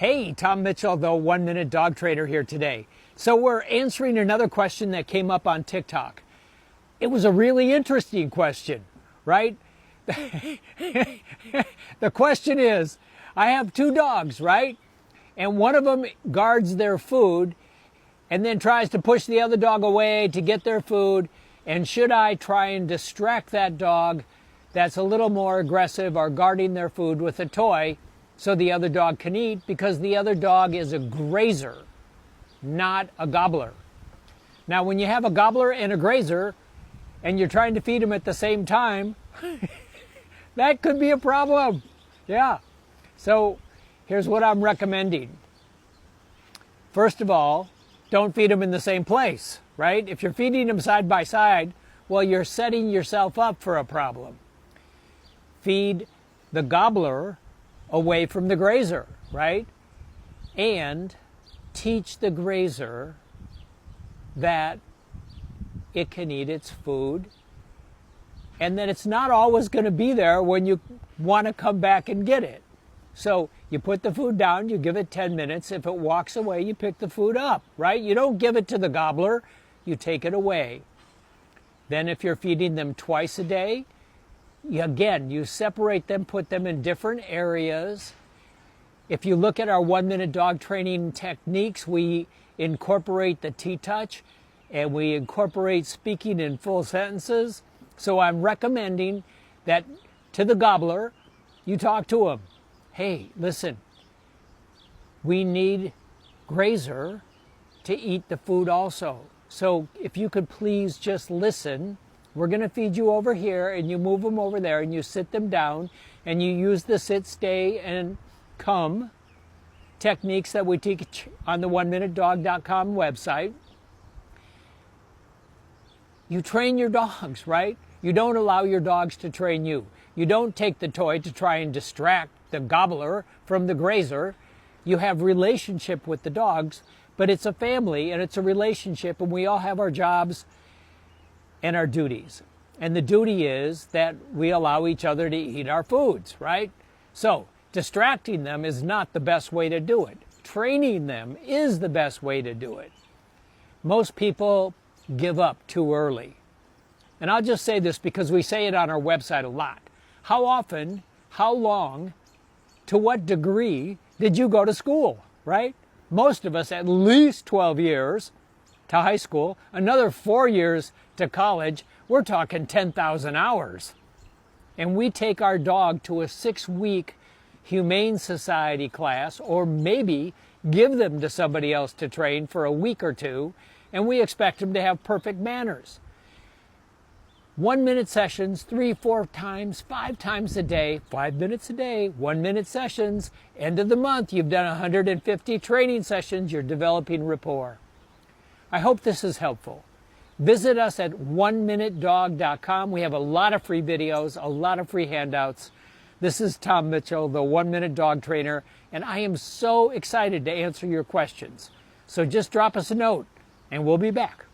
Hey, Tom Mitchell, the 1 Minute Dog Trainer here today. So we're answering another question that came up on TikTok. It was a really interesting question, right? The question is, I have two dogs, right? And one of them guards their food and then tries to push the other dog away to get their food. And should I try and distract that dog that's a little more aggressive or guarding their food with a toy so the other dog can eat, because the other dog is a grazer, not a gobbler? Now, when you have a gobbler and a grazer and you're trying to feed them at the same time, that could be a problem. Yeah. So here's what I'm recommending. First of all, don't feed them in the same place, right? If you're feeding them side by side, well, you're setting yourself up for a problem. Feed the gobbler away from the grazer, right? And teach the grazer that it can eat its food and that it's not always going to be there when you want to come back and get it. So you put the food down, you give it 10 minutes. If it walks away, you pick the food up, right? You don't give it to the gobbler, you take it away. Then if you're feeding them twice a day, you separate them, put them in different areas. If you look at our 1 minute dog training techniques, we incorporate the T-touch and we incorporate speaking in full sentences. So I'm recommending that to the gobbler, you talk to him. Hey, listen, we need grazer to eat the food also. So if you could please just listen. We're going to feed you over here, and you move them over there, and you sit them down, and you use the sit, stay, and come techniques that we teach on the 1minutedog.com website. You train your dogs, right? You don't allow your dogs to train you. You don't take the toy to try and distract the gobbler from the grazer. You have relationship with the dogs, but it's a family, and it's a relationship, and we all have our jobs and our duties. And the duty is that we allow each other to eat our foods, right? So distracting them is not the best way to do it. Training them is the best way to do it. Most people give up too early. And I'll just say this because we say it on our website a lot. How often, how long, to what degree did you go to school, right? Most of us at least 12 years to high school, another 4 years to college. We're talking 10,000 hours. And we take our dog to a 6-week Humane Society class, or maybe give them to somebody else to train for a week or two, and we expect them to have perfect manners. 1 minute sessions, 3, 4 times, 5 times a day, 5 minutes a day, 1 minute sessions. End of the month, you've done 150 training sessions, you're developing rapport. I hope this is helpful. Visit us at 1minutedog.com. We have a lot of free videos, a lot of free handouts. This is Tom Mitchell, the 1 Minute Dog Trainer, and I am so excited to answer your questions. So just drop us a note, and we'll be back.